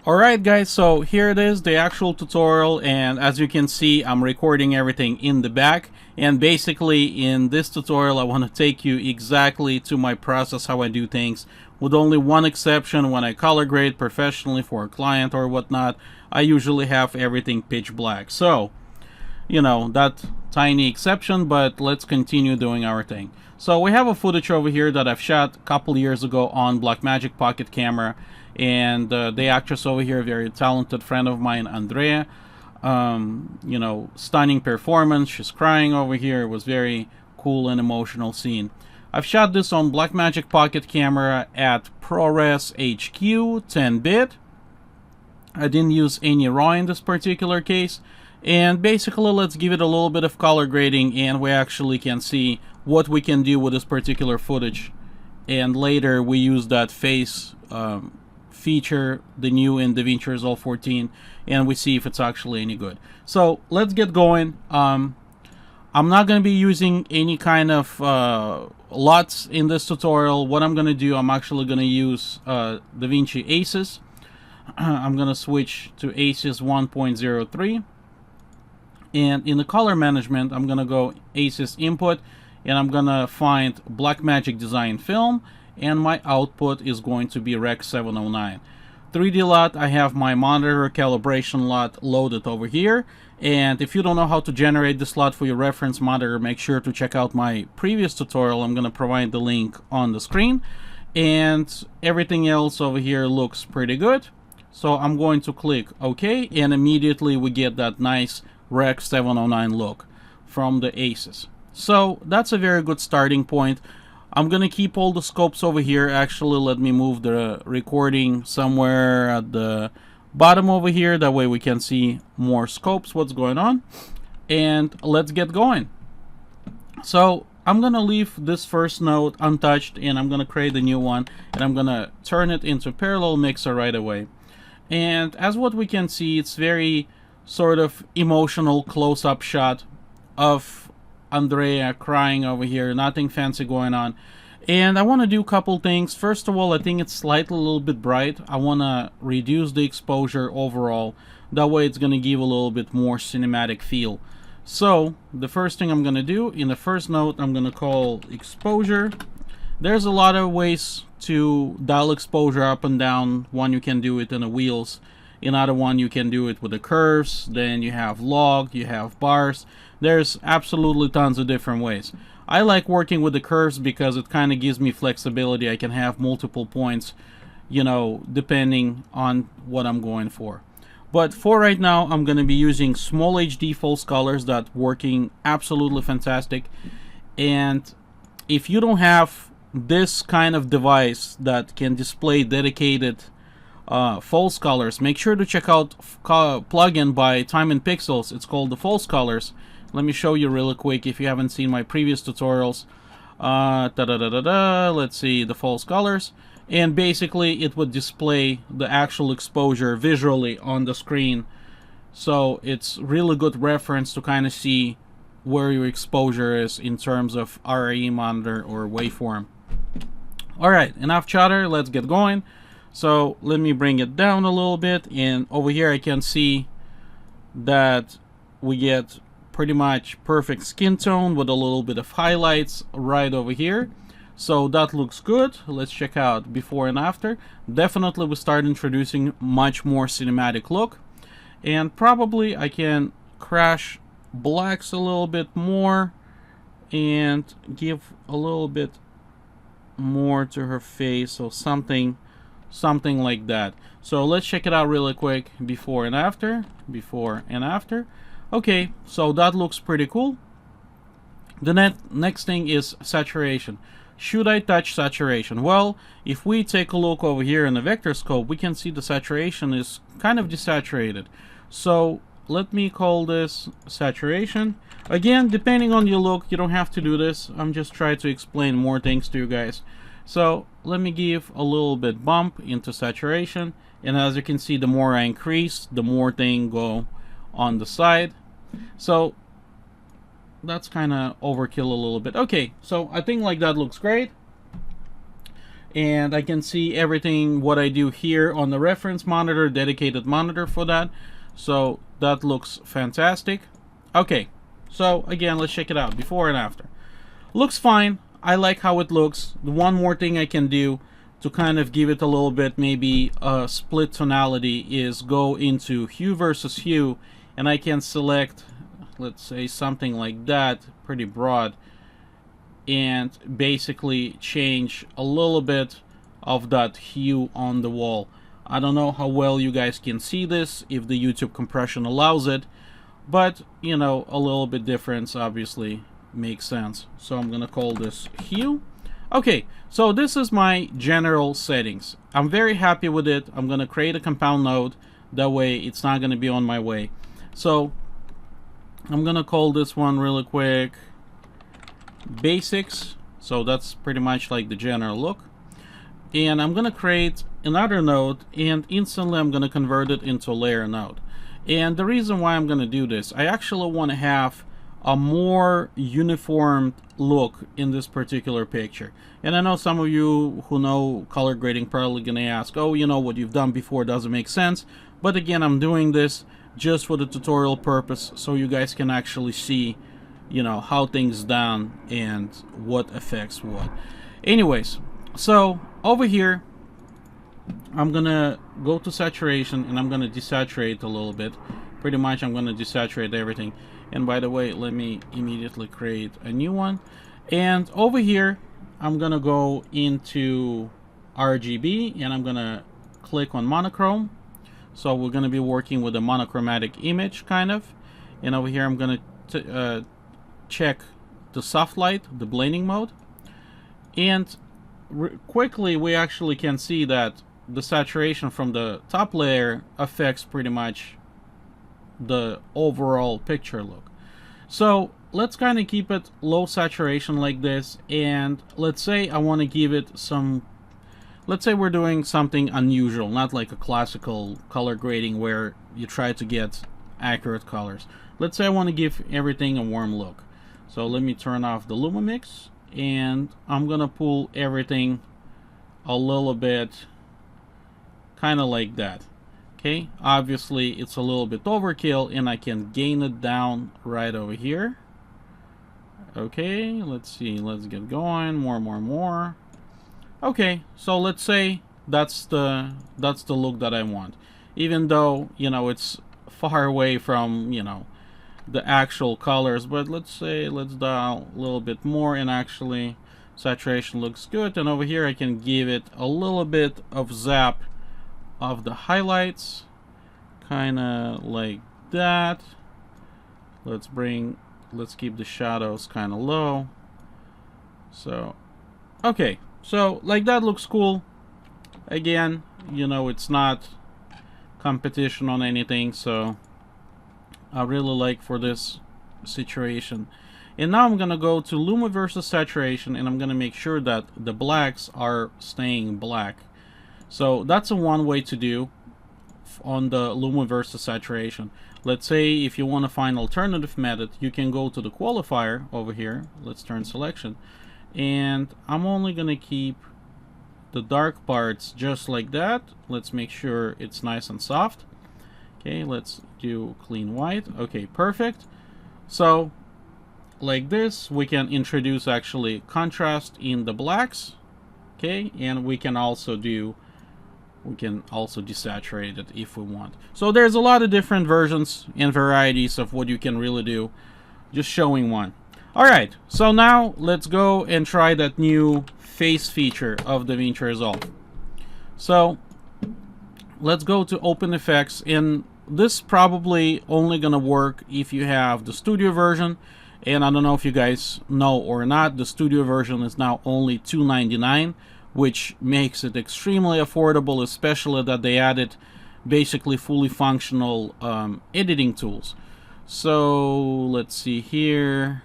Alright guys, so here it is, the actual tutorial, and as you can see, I'm recording everything in the back. And basically in this tutorial I want to take you exactly to my process, how I do things, with only one exception. When I color grade professionally for a client or whatnot, I usually have everything pitch black. So, you know, that tiny exception, but let's continue doing our thing. So we have a footage over here that I've shot a couple years ago on Blackmagic pocket camera, and the actress over here, a very talented friend of mine, Andrea. You know, stunning performance. She's crying over here. It was very cool and emotional scene. I've shot this on Blackmagic pocket camera at ProRes HQ 10-bit. I didn't use any RAW in this particular case. And basically, let's give it a little bit of color grading, and we actually can see what we can do with this particular footage. And later we use that face feature, the new in Davinci Resolve 14, and we see if it's actually any good. So let's get going. I'm not going to be using any kind of LUTs in this tutorial. What I'm going to do, I'm actually going to use Davinci Aces. I'm going to switch to Aces 1.03. And in the color management, I'm going to go Aces Input, and I'm going to find Blackmagic Design Film, and my output is going to be Rec 709. 3D LUT, I have my monitor calibration LUT loaded over here. And if you don't know how to generate this LUT for your reference monitor, make sure to check out my previous tutorial. I'm going to provide the link on the screen. And everything else over here looks pretty good. So I'm going to click OK, and immediately we get that nice Rec 709 look from the Aces. So that's a very good starting point. I'm gonna keep all the scopes over here. Actually, let me move the recording somewhere at the bottom over here. That way we can see more scopes, what's going on. And let's get going. So I'm gonna leave this first node untouched, and I'm gonna create a new one, and I'm gonna turn it into parallel mixer right away. And as what we can see, it's very sort of emotional close-up shot of Andrea crying over here. Nothing fancy going on. And I want to do a couple things. First of all, I think it's slightly a little bit bright. I want to reduce the exposure overall. That way it's going to give a little bit more cinematic feel. So the first thing I'm going to do, in the first node, I'm going to call exposure. There's a lot of ways to dial exposure up and down. One, you can do it in the wheels. Another one, you can do it with the curves. Then you have log, you have bars. There's absolutely tons of different ways. I like working with the curves because it kind of gives me flexibility. I can have multiple points, you know, depending on what I'm going for. But for right now, I'm going to be using small HD false colors that working absolutely fantastic. And if you don't have this kind of device that can display dedicated false colors, make sure to check out plugin by Time and Pixels. It's called the False Colors. Let me show you really quick if you haven't seen my previous tutorials. Let's see, the false colors, and basically it would display the actual exposure visually on the screen. So it's really good reference to kind of see where your exposure is in terms of RE monitor or waveform. Alright, enough chatter, let's get going. So let me bring it down a little bit, and over here I can see that we get pretty much perfect skin tone with a little bit of highlights right over here. So that looks good. Let's check out before and after. Definitely we start introducing much more cinematic look, and probably I can crash blacks a little bit more and give a little bit more to her face, so something like that. So let's check it out really quick, before and after. Okay, so that looks pretty cool. The next thing is saturation. Should I touch saturation? Well, if we take a look over here in the vector scope, we can see the saturation is kind of desaturated. So let me call this saturation. Again, depending on your look, you don't have to do this. I'm just trying to explain more things to you guys. So let me give a little bit bump into saturation, and as you can see, the more I increase, the more things go on the side. So that's kind of overkill a little bit. Okay, so I think like that looks great. and I can see everything what I do here on the reference monitor, dedicated monitor for that. So that looks fantastic. Okay, so again, let's check it out, before and after. Looks fine. I like how it looks. The one more thing I can do to kind of give it a little bit maybe a split tonality is go into hue versus hue, and I can select, let's say, something like that, pretty broad, and basically change a little bit of that hue on the wall. I don't know how well you guys can see this, if the YouTube compression allows it, but you know, a little bit difference obviously makes sense. So I'm gonna call this hue. Okay, so this is my general settings. I'm very happy with it. I'm gonna create a compound node, that way it's not gonna be on my way. So I'm gonna call this one really quick basics. So that's pretty much like the general look. And I'm gonna create another node, and instantly I'm gonna convert it into a layer node. And the reason why I'm gonna do this, I actually want to have a more uniform look in this particular picture. And I know some of you who know color grading probably gonna ask, oh, you know, what you've done before doesn't make sense. But again, I'm doing this just for the tutorial purpose, so you guys can actually see, you know, how things done and what affects what. Anyways, so over here I'm gonna go to saturation, and I'm gonna desaturate a little bit. Pretty much I'm gonna desaturate everything. And by the way, let me immediately create a new one. And over here I'm gonna go into RGB, and I'm gonna click on monochrome. So we're gonna be working with a monochromatic image kind of. And over here I'm gonna check the soft light, the blending mode, and quickly we actually can see that the saturation from the top layer affects pretty much the overall picture look. So let's kind of keep it low saturation like this, and let's say I want to give it some, let's say we're doing something unusual, not like a classical color grading where you try to get accurate colors. Let's say I want to give everything a warm look. So let me turn off the Lumamix, and I'm gonna pull everything a little bit kind of like that. Okay, obviously it's a little bit overkill, and I can gain it down right over here. Okay, let's see, let's get going, more. Okay, so let's say that's the look that I want, even though, you know, it's far away from, you know, the actual colors. But let's say, let's dial a little bit more, and actually saturation looks good. And over here I can give it a little bit of zap of the highlights, kind of like that. Let's keep the shadows kind of low. So okay, so like that looks cool. Again, you know, it's not competition on anything, so I really like for this situation. And now I'm gonna go to Luma versus saturation, and I'm gonna make sure that the blacks are staying black. So that's a one way to do on the Luma versus saturation. Let's say if you want to find alternative method, you can go to the qualifier over here. Let's turn selection, and I'm only gonna keep the dark parts just like that. Let's make sure it's nice and soft. Okay, let's do clean white. Okay, perfect. So like this, we can introduce actually contrast in the blacks. Okay, and we can also desaturate it if we want. So there's a lot of different versions and varieties of what you can really do, just showing one. Alright, so now let's go and try that new face feature of Davinci Resolve. So let's go to Open Effects, and this probably only gonna work if you have the studio version. And I don't know if you guys know or not, the studio version is now only $2.99, which makes it extremely affordable, especially that they added basically fully functional editing tools. So let's see here,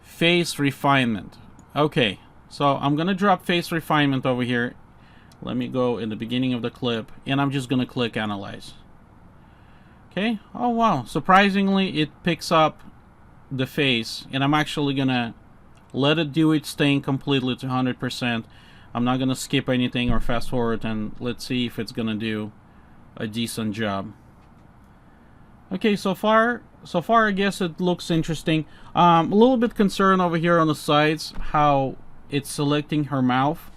face refinement. Okay, so I'm gonna drop face refinement over here. Let me go in the beginning of the clip, and I'm just gonna click analyze. Okay, oh wow, surprisingly it picks up the face, and I'm actually gonna let it do its thing completely to 100%. I'm not gonna skip anything or fast forward, and let's see if it's gonna do a decent job. Okay, so far I guess it looks interesting. A little bit concerned over here on the sides how it's selecting her mouth.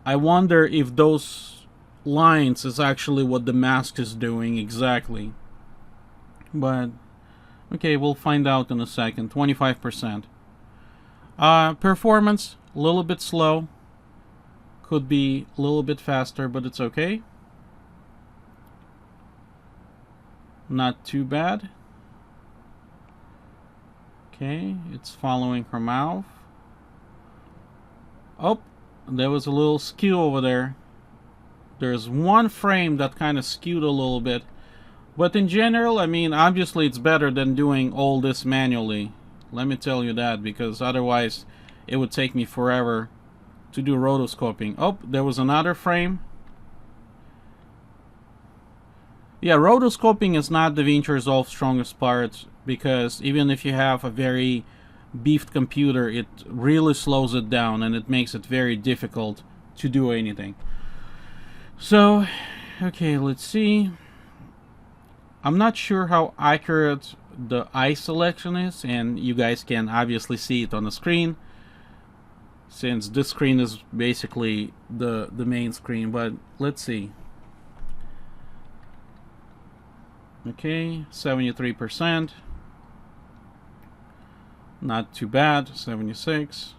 I wonder if those lines is actually what the mask is doing exactly. But okay, we'll find out in a second. 25%. Performance, a little bit slow. Could be a little bit faster, but it's okay. Not too bad. Okay, it's following her mouth. Oh, there was a little skew over there. There's one frame that kind of skewed a little bit. But in general, I mean, obviously it's better than doing all this manually. Let me tell you that, because otherwise it would take me forever to do rotoscoping. Oh, there was another frame. Yeah, rotoscoping is not DaVinci Resolve's strongest part, because even if you have a very beefed computer, it really slows it down and it makes it very difficult to do anything. So, okay, let's see. I'm not sure how accurate the eye selection is, and you guys can obviously see it on the screen, since this screen is basically the main screen, but let's see. Okay, 73%. Not too bad, 76.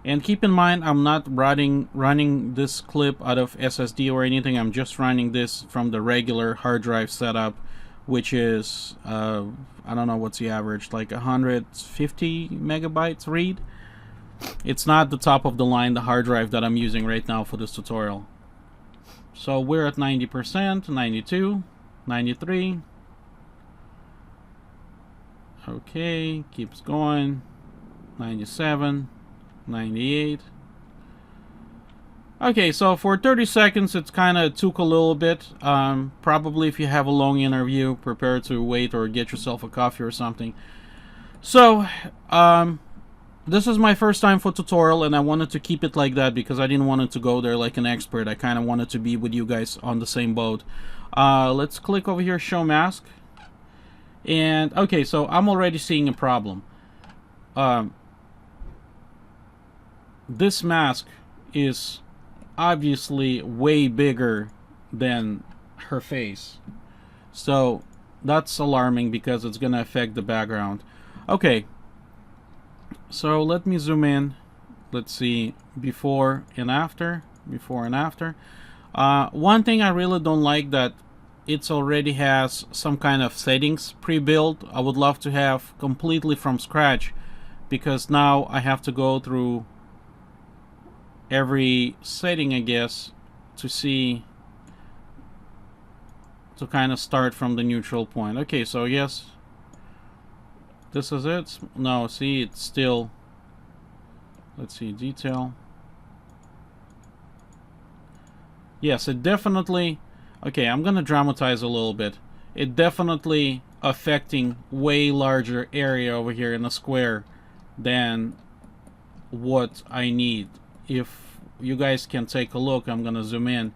And keep in mind, I'm not running this clip out of SSD or anything. I'm just running this from the regular hard drive setup, which is, I don't know what's the average, like 150 megabytes read. It's not the top of the line, the hard drive that I'm using right now for this tutorial. So we're at 90%, 92, 93. Okay, keeps going. 97, 98. Okay, so for 30 seconds it kind of took a little bit. Probably if you have a long interview, prepare to wait or get yourself a coffee or something. So, this is my first time for tutorial, and I wanted to keep it like that because I didn't want it to go there like an expert. I kind of wanted to be with you guys on the same boat. Let's click over here, show mask. And, okay, so I'm already seeing a problem. This mask is obviously way bigger than her face. So, that's alarming because it's going to affect the background. Okay. So let me zoom in. Let's see, before and after. One thing I really don't like that it already has some kind of settings pre-built. I would love to have completely from scratch, because now I have to go through every setting, I guess, to see, to kind of start from the neutral point. Okay, so yes. This is it. No, see, it's still. Let's see, detail. Yes, it definitely. Okay, I'm gonna dramatize a little bit. It definitely affecting way larger area over here in the square than what I need. If you guys can take a look, I'm gonna zoom in.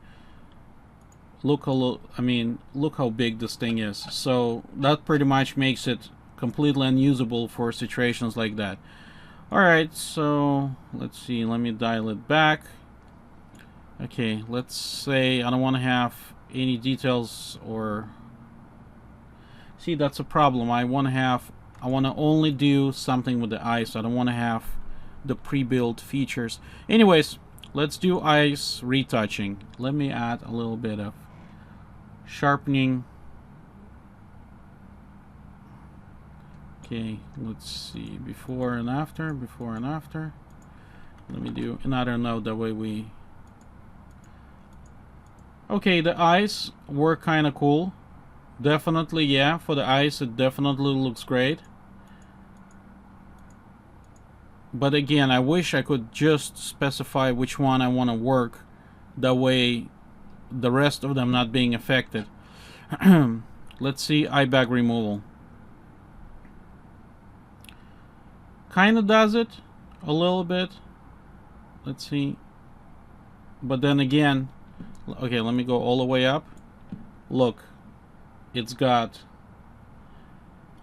Look a little. I mean, look how big this thing is. So that pretty much makes it completely unusable for situations like that. Alright, so let's see, let me dial it back. Okay, let's say I don't want to have any details, or see, that's a problem. I want to only do something with the eyes. I don't want to have the pre-built features. Anyways, let's do eyes retouching. Let me add a little bit of sharpening. Okay, let's see, before and after. Let me do another node, that way we... Okay, the eyes were kind of cool. Definitely, yeah, for the eyes it definitely looks great. But again, I wish I could just specify which one I want to work. That way, the rest of them not being affected. Let's see, eye bag removal. Kind of does it. a little bit. Let's see. But then again, okay, let me go all the way up. Look, it's got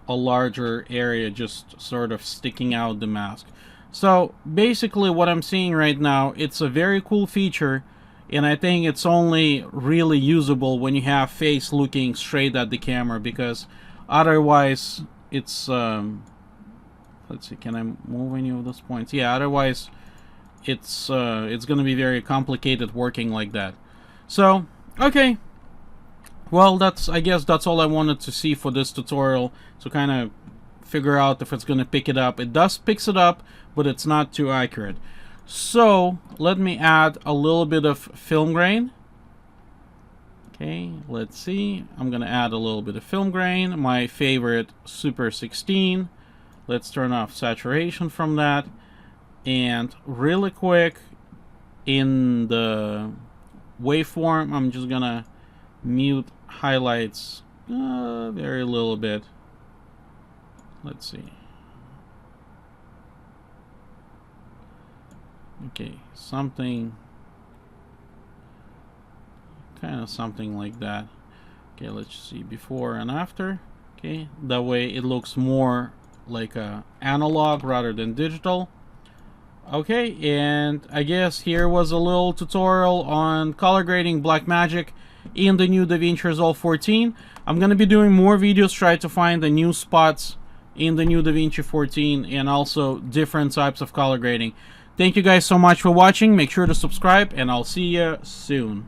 a larger area just sort of sticking out the mask. So basically what I'm seeing right now, it's a very cool feature, and I think it's only really usable when you have face looking straight at the camera, because otherwise it's let's see, can I move any of those points? Yeah, otherwise it's gonna be very complicated working like that. So okay, well, I guess that's all I wanted to see for this tutorial, to kind of figure out if it's going to pick it up. It does picks it up, but it's not too accurate. So let me add a little bit of film grain. Okay, let's see. I'm going to add a little bit of film grain, my favorite Super 16. Let's turn off saturation from that. And really quick, in the waveform, I'm just going to mute highlights very little bit. Let's see. Okay, something kind of something like that. Okay, let's see before and after. Okay, that way it looks more like a analog rather than digital. Okay, and I guess here was a little tutorial on color grading Blackmagic in the new Davinci Resolve 14. I'm going to be doing more videos, try to find the new spots in the new Davinci 14 and also different types of color grading. Thank you guys so much for watching. Make sure to subscribe, and I'll see you soon.